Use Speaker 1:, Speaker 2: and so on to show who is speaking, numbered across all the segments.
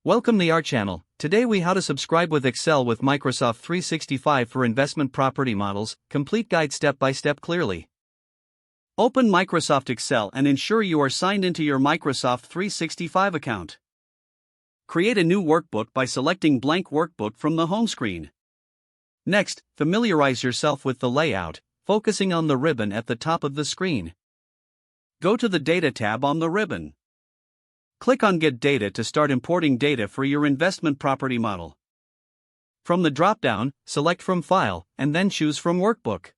Speaker 1: Welcome to our channel. Today we how to subscribe with Excel with Microsoft 365 for investment property models, complete guide step by step clearly. Open Microsoft Excel and ensure you are signed into your Microsoft 365 account. Create a new workbook by selecting blank workbook from the home screen. Next, familiarize yourself with the layout, focusing on the ribbon at the top of the screen. Go to the Data tab on the ribbon. Click on Get Data to start importing data for your investment property model. From the drop-down, select from File, and then choose from Workbook.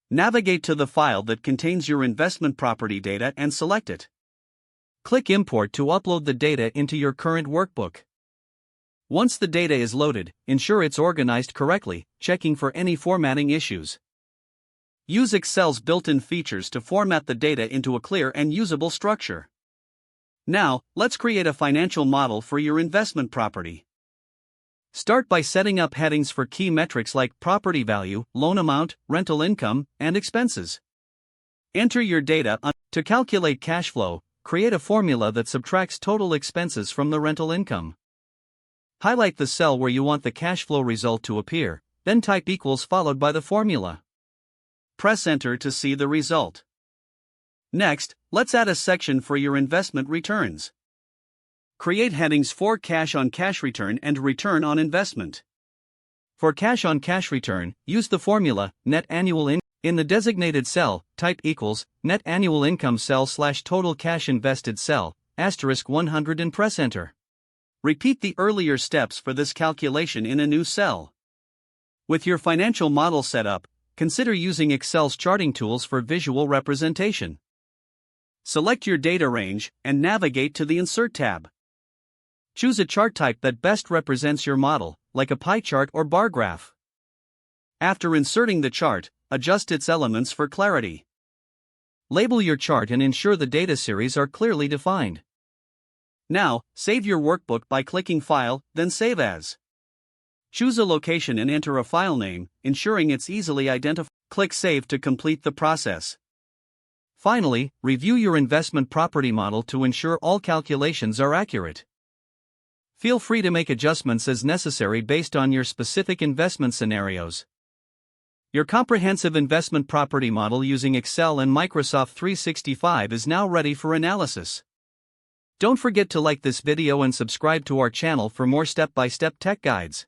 Speaker 1: Navigate to the file that contains your investment property data and select it. Click Import to upload the data into your current workbook. Once the data is loaded, ensure it's organized correctly, checking for any formatting issues. Use Excel's built-in features to format the data into a clear and usable structure. Now, let's create a financial model for your investment property. Start by setting up headings for key metrics like property value, loan amount, rental income, and expenses. Enter your data. To calculate cash flow, create a formula that subtracts total expenses from the rental income. Highlight the cell where you want the cash flow result to appear, then type equals followed by the formula. Press Enter to see the result. Next, let's add a section for your investment returns. Create headings for cash on cash return and return on investment. For cash on cash return, use the formula net annual income. In the designated cell, type equals net annual income cell / total cash invested cell *100 and press Enter. Repeat the earlier steps for this calculation in a new cell. With your financial model set up, consider using Excel's charting tools for visual representation. Select your data range and navigate to the Insert tab. Choose a chart type that best represents your model, like a pie chart or bar graph. After inserting the chart, adjust its elements for clarity. Label your chart and ensure the data series are clearly defined. Now, save your workbook by clicking File, then Save As. Choose a location and enter a file name, ensuring it's easily identified. Click Save to complete the process. Finally, review your investment property model to ensure all calculations are accurate. Feel free to make adjustments as necessary based on your specific investment scenarios. Your comprehensive investment property model using Excel and Microsoft 365 is now ready for analysis. Don't forget to like this video and subscribe to our channel for more step-by-step tech guides.